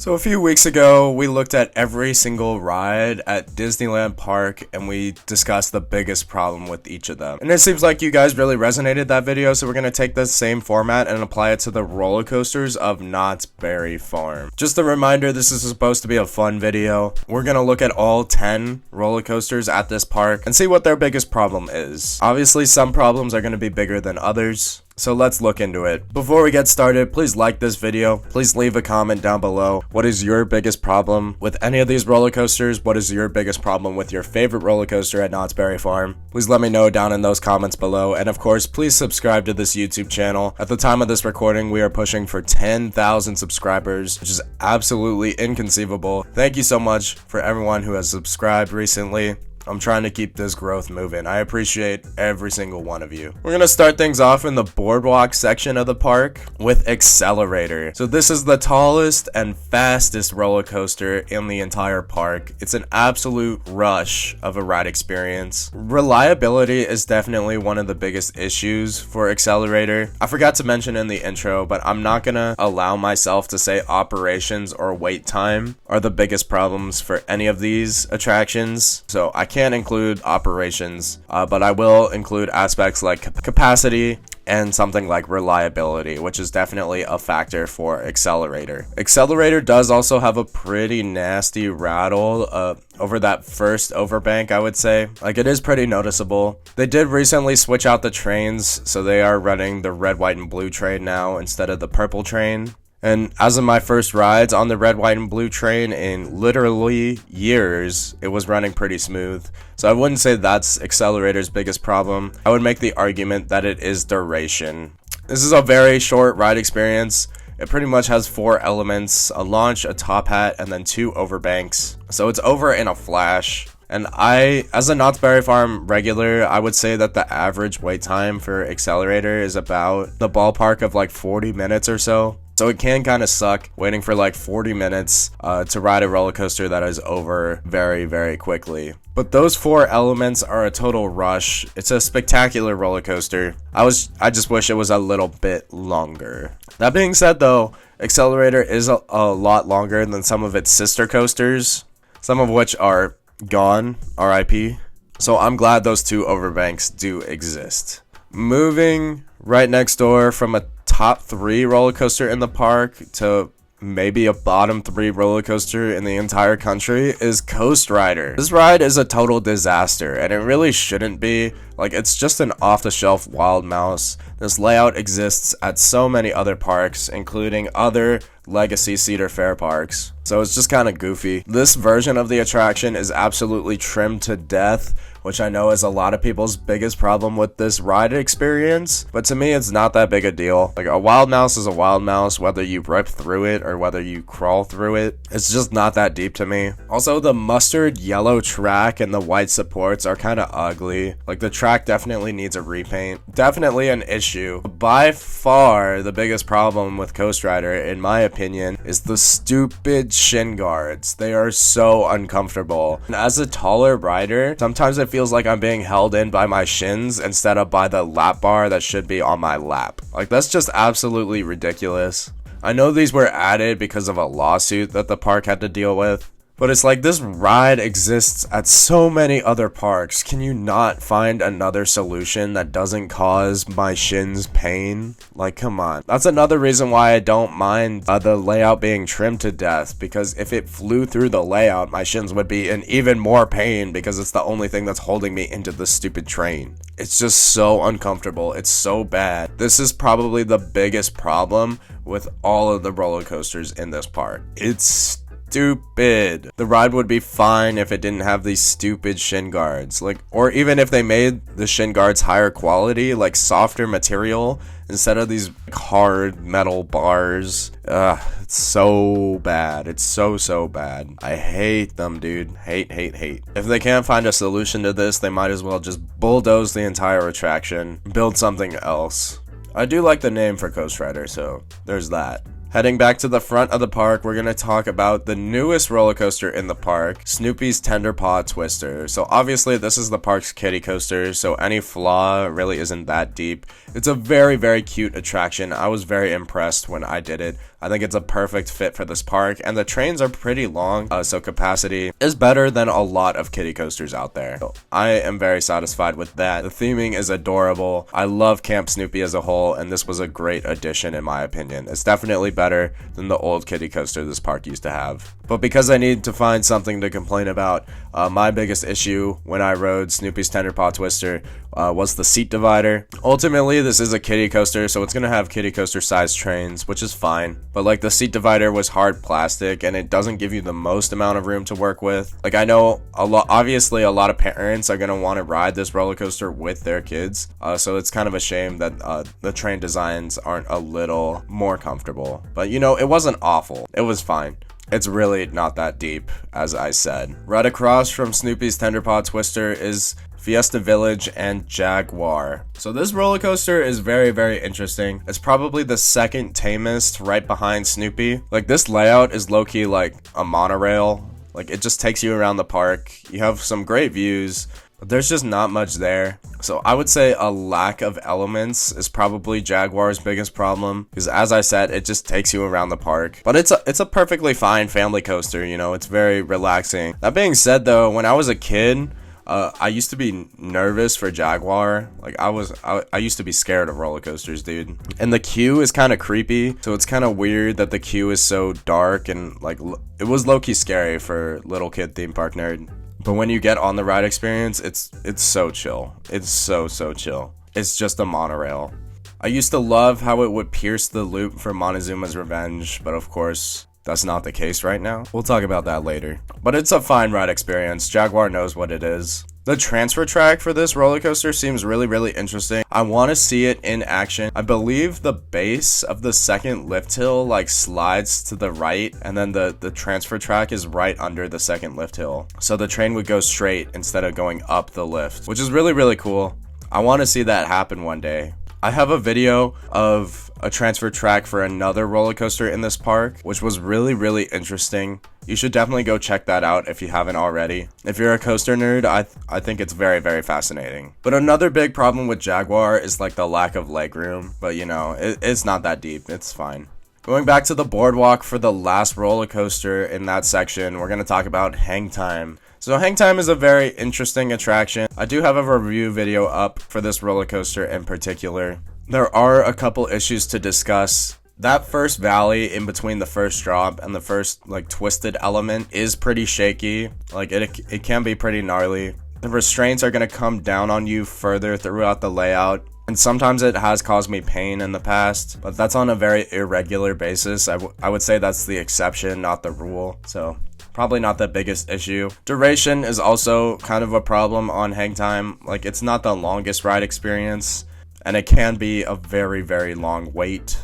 So a few weeks ago, we looked at every single ride at Disneyland Park and we discussed the biggest problem with each of them. And it seems like you guys really resonated that video, so we're going to take the same format and apply it to the roller coasters of Knott's Berry Farm. Just a reminder, this is supposed to be a fun video. We're going to look at all 10 roller coasters at this park and see what their biggest problem is. Obviously, some problems are going to be bigger than others. So let's look into it. Before we get started, please like this video. Please leave a comment down below. What is your biggest problem with any of these roller coasters? What is your biggest problem with your favorite roller coaster at Knott's Berry Farm? Please let me know down in those comments below. And of course, please subscribe to this YouTube channel. At the time of this recording, we are pushing for 10,000 subscribers, which is absolutely inconceivable. Thank you so much for everyone who has subscribed recently. I'm trying to keep this growth moving. I appreciate every single one of you. We're gonna start things off in the boardwalk section of the park with Xcelerator. So this is the tallest and fastest roller coaster in the entire park. It's an absolute rush of a ride experience. Reliability is definitely one of the biggest issues for Xcelerator. I forgot to mention in the intro, but I'm not gonna allow myself to say operations or wait time are the biggest problems for any of these attractions. So I can't include operations, but I will include aspects like capacity and something like reliability, which is definitely a factor for Xcelerator. Xcelerator does also have a pretty nasty rattle over that first overbank, I would say. Like, it is pretty noticeable. They did recently switch out the trains, so they are running the red, white, and blue train now instead of the purple train. And as of my first rides on the red, white, and blue train in literally years, it was running pretty smooth. So I wouldn't say that's Xcelerator's biggest problem. I would make the argument that it is duration. This is a very short ride experience. It pretty much has 4 elements: a launch, a top hat, and then 2 overbanks. So it's over in a flash. And as a Knott's Berry Farm regular, I would say that the average wait time for Xcelerator is about the ballpark of like 40 minutes or so. So it can kind of suck waiting for like 40 minutes to ride a roller coaster that is over very, very quickly. But those 4 elements are a total rush. It's a spectacular roller coaster. I just wish it was a little bit longer. That being said though, Xcelerator is a lot longer than some of its sister coasters, some of which are gone, RIP. So I'm glad those 2 overbanks do exist. Moving right next door from a top 3 roller coaster in the park to maybe a bottom 3 roller coaster in the entire country is Ghostrider. This ride is a total disaster, and it really shouldn't be. Like, it's just an off-the-shelf wild mouse. This layout exists at so many other parks, including other legacy Cedar Fair parks. So it's just kind of goofy. This version of the attraction is absolutely trimmed to death, which I know is a lot of people's biggest problem with this ride experience, but to me it's not that big a deal. Like, a wild mouse is a wild mouse, whether you rip through it or whether you crawl through it. It's just not that deep to me. Also, the mustard yellow track and the white supports are kind of ugly. Like, the track definitely needs a repaint. Definitely an issue. By far, the biggest problem with Ghostrider, in my opinion, is the stupid shin guards. They are so uncomfortable. And as a taller rider, sometimes it feels like I'm being held in by my shins instead of by the lap bar that should be on my lap. Like, that's just absolutely ridiculous. I know these were added because of a lawsuit that the park had to deal with, but it's like, this ride exists at so many other parks. Can you not find another solution that doesn't cause my shins pain? Like, come on. That's another reason why I don't mind the layout being trimmed to death, because if it flew through the layout, my shins would be in even more pain because it's the only thing that's holding me into the stupid train. It's just so uncomfortable. It's so bad. This is probably the biggest problem with all of the roller coasters in this park. It's stupid. The ride would be fine if it didn't have these stupid shin guards. Like, or even if they made the shin guards higher quality, like softer material instead of these hard metal bars. It's so bad. It's so bad. I hate them, dude. Hate. If they can't find a solution to this, they might as well just bulldoze the entire attraction, build something else. I do like the name for Ghostrider, so there's that. Heading back to the front of the park, we're going to talk about the newest roller coaster in the park, Snoopy's Tender Paw Twister. So obviously this is the park's kiddie coaster, so any flaw really isn't that deep. It's a very, very cute attraction. I was very impressed when I did it. I think it's a perfect fit for this park, and the trains are pretty long, so capacity is better than a lot of kiddie coasters out there. So I am very satisfied with that. The theming is adorable. I love Camp Snoopy as a whole, and this was a great addition in my opinion. It's definitely better than the old kiddie coaster this park used to have. But because I need to find something to complain about, my biggest issue when I rode Snoopy's Tender Paw Twister was the seat divider. Ultimately, this is a kiddie coaster, so it's going to have kiddie coaster sized trains, which is fine. But like the seat divider was hard plastic and it doesn't give you the most amount of room to work with. Like I know obviously a lot of parents are going to want to ride this roller coaster with their kids. So it's kind of a shame that the train designs aren't a little more comfortable. But you know, it wasn't awful. It was fine. It's really not that deep, as I said. Right across from Snoopy's Tender Paw Twister is Fiesta Village and Jaguar. So this roller coaster is very, very interesting. It's probably the second tamest right behind Snoopy. Like this layout is low-key like a monorail. Like it just takes you around the park. You have some great views, but there's just not much there. So I would say a lack of elements is probably Jaguar's biggest problem, because as I said, it just takes you around the park. But it's a perfectly fine family coaster, you know, it's very relaxing. That being said though, when I was a kid, I used to be nervous for Jaguar. Like I used to be scared of roller coasters, dude. And the queue is kind of creepy, so it's kind of weird that the queue is so dark and like it was low-key scary for little kid theme park nerd. But when you get on the ride experience, it's so chill. It's so chill. It's just a monorail. I used to love how it would pierce the loop for Montezooma's Revenge, but of course, that's not the case right now. We'll talk about that later. But it's a fine ride experience. Jaguar knows what it is. The transfer track for this roller coaster seems really, really interesting. I want to see it in action. I believe the base of the second lift hill like slides to the right, and then the transfer track is right under the second lift hill. So the train would go straight instead of going up the lift, which is really, really cool. I want to see that happen one day. I have a video of a transfer track for another roller coaster in this park, which was really, really interesting. You should definitely go check that out if you haven't already. If you're a coaster nerd, I think it's very, very fascinating. But another big problem with Jaguar is like the lack of legroom, but you know, it's not that deep. It's fine. Going back to the boardwalk for the last roller coaster in that section, we're going to talk about Hangtime. So Hangtime is a very interesting attraction. I do have a review video up for this roller coaster in particular. There are a couple issues to discuss. That first valley in between the first drop and the first like twisted element is pretty shaky. Like it can be pretty gnarly. The restraints are going to come down on you further throughout the layout. And sometimes it has caused me pain in the past, but that's on a very irregular basis. I would say that's the exception, not the rule. So probably not the biggest issue. Duration is also kind of a problem on Hangtime. Like it's not the longest ride experience, and it can be a very, very long wait.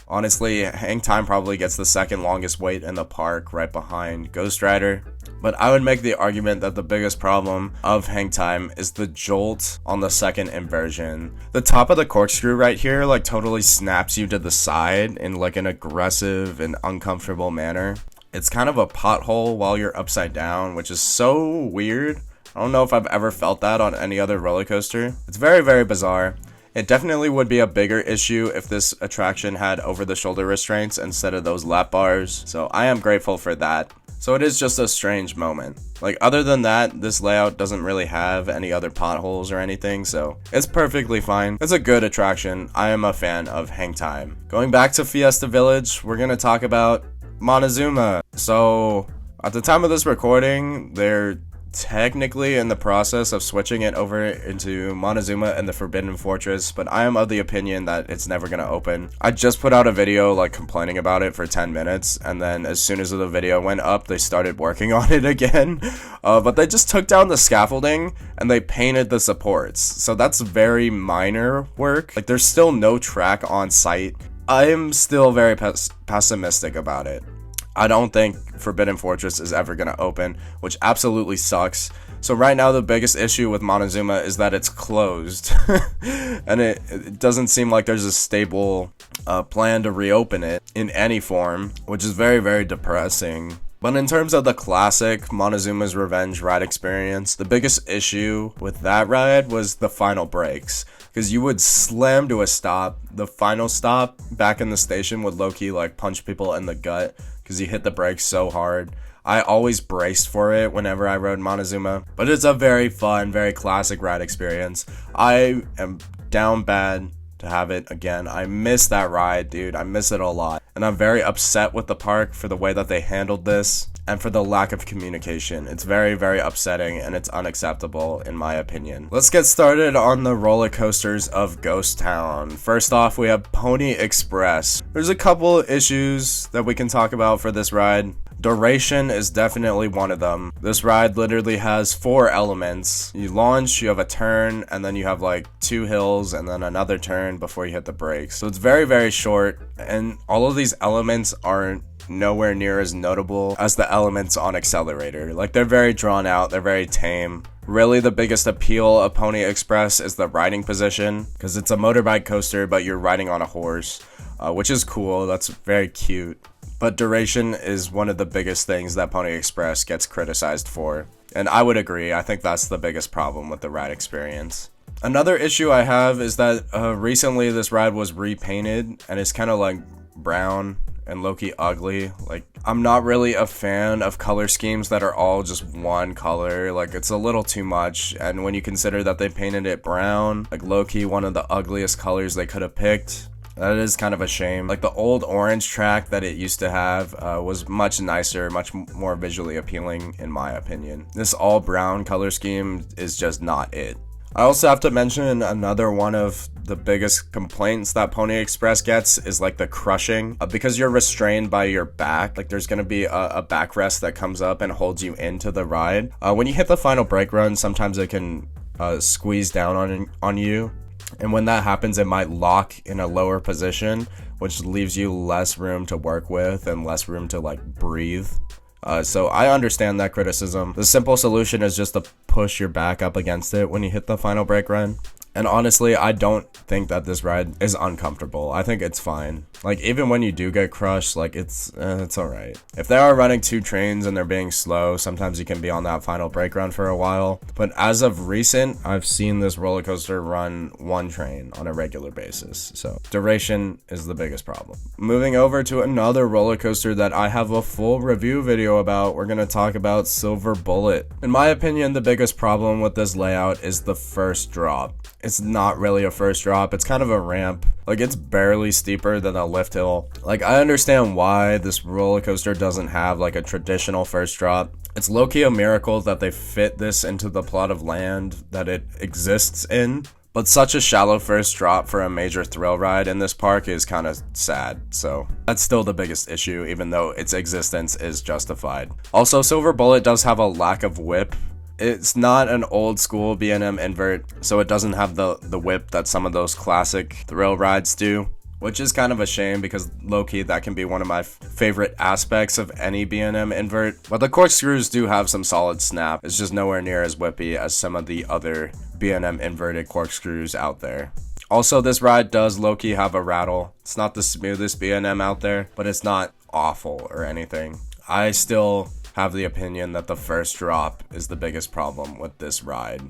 Honestly, Hangtime probably gets the second longest wait in the park, right behind Ghostrider. But I would make the argument that the biggest problem of Hangtime is the jolt on the second inversion. The top of the corkscrew right here like totally snaps you to the side in like an aggressive and uncomfortable manner. It's kind of a pothole while you're upside down, which is so weird. I don't know if I've ever felt that on any other roller coaster. It's very, very bizarre. It definitely would be a bigger issue if this attraction had over-the-shoulder restraints instead of those lap bars, so I am grateful for that. So it is just a strange moment. Like other than that, this layout doesn't really have any other potholes or anything, so it's perfectly fine. It's a good attraction. I am a fan of Hangtime. Going back to Fiesta Village, we're gonna talk about Montezooma. So at the time of this recording, they're technically in the process of switching it over into Montezooma and the Forbidden Fortress, but I am of the opinion that it's never gonna open. I just put out a video like complaining about it for 10 minutes, and then as soon as the video went up, they started working on it again. But they just took down the scaffolding and they painted the supports, so that's very minor work. Like there's still no track on site. I am still very pessimistic about it. I don't think Forbidden Fortress is ever going to open, which absolutely sucks. So right now the biggest issue with Montezooma is that it's closed. And it doesn't seem like there's a stable plan to reopen it in any form, which is very, very depressing. But in terms of the classic Montezooma's Revenge ride experience, the biggest issue with that ride was the final brakes. Because you would slam to a stop, the final stop back in the station would low-key like punch people in the gut because you hit the brakes so hard. I always braced for it whenever I rode Montezuma, but it's a very fun, very classic ride experience. I am down bad to have it again. I miss that ride, dude. I miss it a lot. And I'm very upset with the park for the way that they handled this and for the lack of communication. It's very, very upsetting and it's unacceptable in my opinion. Let's get started on the roller coasters of Ghost Town. First off, we have Pony Express. There's a couple issues that we can talk about for this ride. Duration is definitely one of them. This ride literally has 4 elements. You launch, you have a turn, and then you have like 2 hills and then another turn before you hit the brakes. So it's very, very short, and all of these elements aren't nowhere near as notable as the elements on Xcelerator. Like, they're very drawn out, they're very tame. Really, the biggest appeal of Pony Express is the riding position, because it's a motorbike coaster, but you're riding on a horse, which is cool. That's very cute. But duration is one of the biggest things that Pony Express gets criticized for. And I would agree, I think that's the biggest problem with the ride experience. Another issue I have is that recently this ride was repainted and it's kind of like brown and low-key ugly. Like, I'm not really a fan of color schemes that are all just one color. Like, it's a little too much, and when you consider that they painted it brown, like low-key one of the ugliest colors they could have picked, that is kind of a shame. Like, the old orange track that it used to have was much nicer, much more visually appealing in my opinion. This all brown color scheme is just not it. I also have to mention another one of the biggest complaints that Pony Express gets is like the crushing. Because you're restrained by your back, like there's going to be a backrest that comes up and holds you into the ride. When you hit the final brake run, sometimes it can squeeze down on you. And when that happens, it might lock in a lower position, which leaves you less room to work with and less room to like breathe. So I understand that criticism. The simple solution is just to push your back up against it when you hit the final brake run. And honestly, I don't think that this ride is uncomfortable. I think it's fine. Like, even when you do get crushed, like, it's alright. If they are running 2 trains and they're being slow, sometimes you can be on that final brake run for a while. But as of recent, I've seen this roller coaster run 1 train on a regular basis. So duration is the biggest problem. Moving over to another roller coaster that I have a full review video about, we're going to talk about Silver Bullet. In my opinion, the biggest problem with this layout is the first drop. It's not really a first drop, it's kind of a ramp. Like, it's barely steeper than a lift hill. Like, I understand why this roller coaster doesn't have like a traditional first drop. It's low-key a miracle that they fit this into the plot of land that it exists in. But such a shallow first drop for a major thrill ride in this park is kind of sad. So that's still the biggest issue, even though its existence is justified. Also, Silver Bullet does have a lack of whip. It's not an old school B&M invert, so it doesn't have the whip that some of those classic thrill rides do, which is kind of a shame because low-key that can be one of my favorite aspects of any B&M invert. But the corkscrews do have some solid snap. It's just nowhere near as whippy as some of the other B&M inverted corkscrews out there. Also, this ride does low-key have a rattle. It's not the smoothest B&M out there, but it's not awful or anything. I still have the opinion that the first drop is the biggest problem with this ride.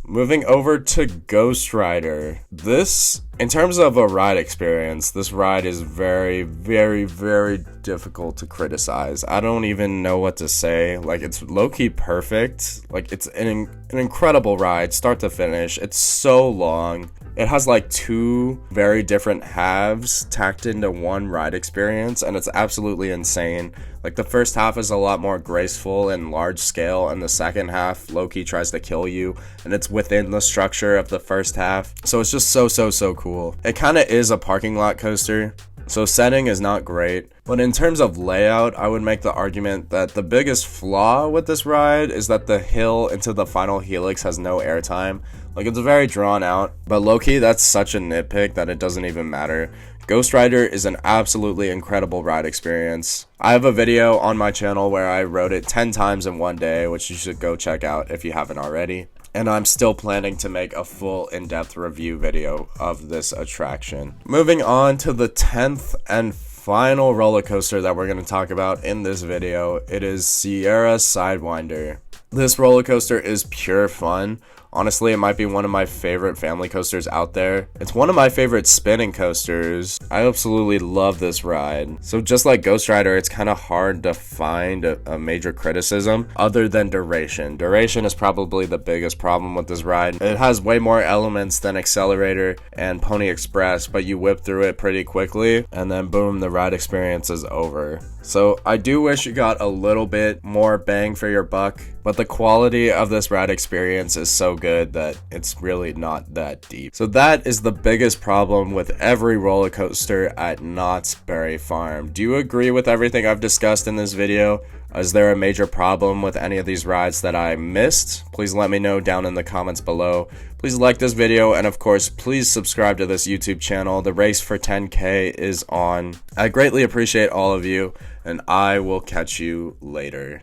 Moving over to Ghostrider. This, in terms of a ride experience, this ride is very, very, very difficult to criticize. I don't even know what to say. Like, it's low-key perfect. Like, it's an incredible ride, start to finish. It's so long. It has like 2 very different halves tacked into one ride experience, and it's absolutely insane. Like, the first half is a lot more graceful and large scale, and the second half low-key tries to kill you, and it's within the structure of the first half. So it's just so cool. It kind of is a parking lot coaster, so setting is not great. But in terms of layout, I would make the argument that the biggest flaw with this ride is that the hill into the final helix has no airtime. Like, it's very drawn out, but low-key that's such a nitpick that it doesn't even matter. Ghostrider is an absolutely incredible ride experience. I have a video on my channel where I rode it 10 times in one day, which you should go check out if you haven't already. And I'm still planning to make a full in-depth review video of this attraction. Moving on to the 10th and final roller coaster that we're going to talk about in this video, it is Sierra Sidewinder. This roller coaster is pure fun. Honestly, it might be one of my favorite family coasters out there. It's one of my favorite spinning coasters. I absolutely love this ride. So just like Ghostrider, it's kind of hard to find a major criticism other than duration. Duration is probably the biggest problem with this ride. It has way more elements than Xcelerator and Pony Express, but you whip through it pretty quickly and then boom, the ride experience is over. So I do wish you got a little bit more bang for your buck, but the quality of this ride experience is so good that it's really not that deep. So that is the biggest problem with every roller coaster at Knott's Berry Farm. Do you agree with everything I've discussed in this video? Is there a major problem with any of these rides that I missed? Please let me know down in the comments below. Please like this video, and of course, please subscribe to this YouTube channel. The race for 10K is on. I greatly appreciate all of you, and I will catch you later.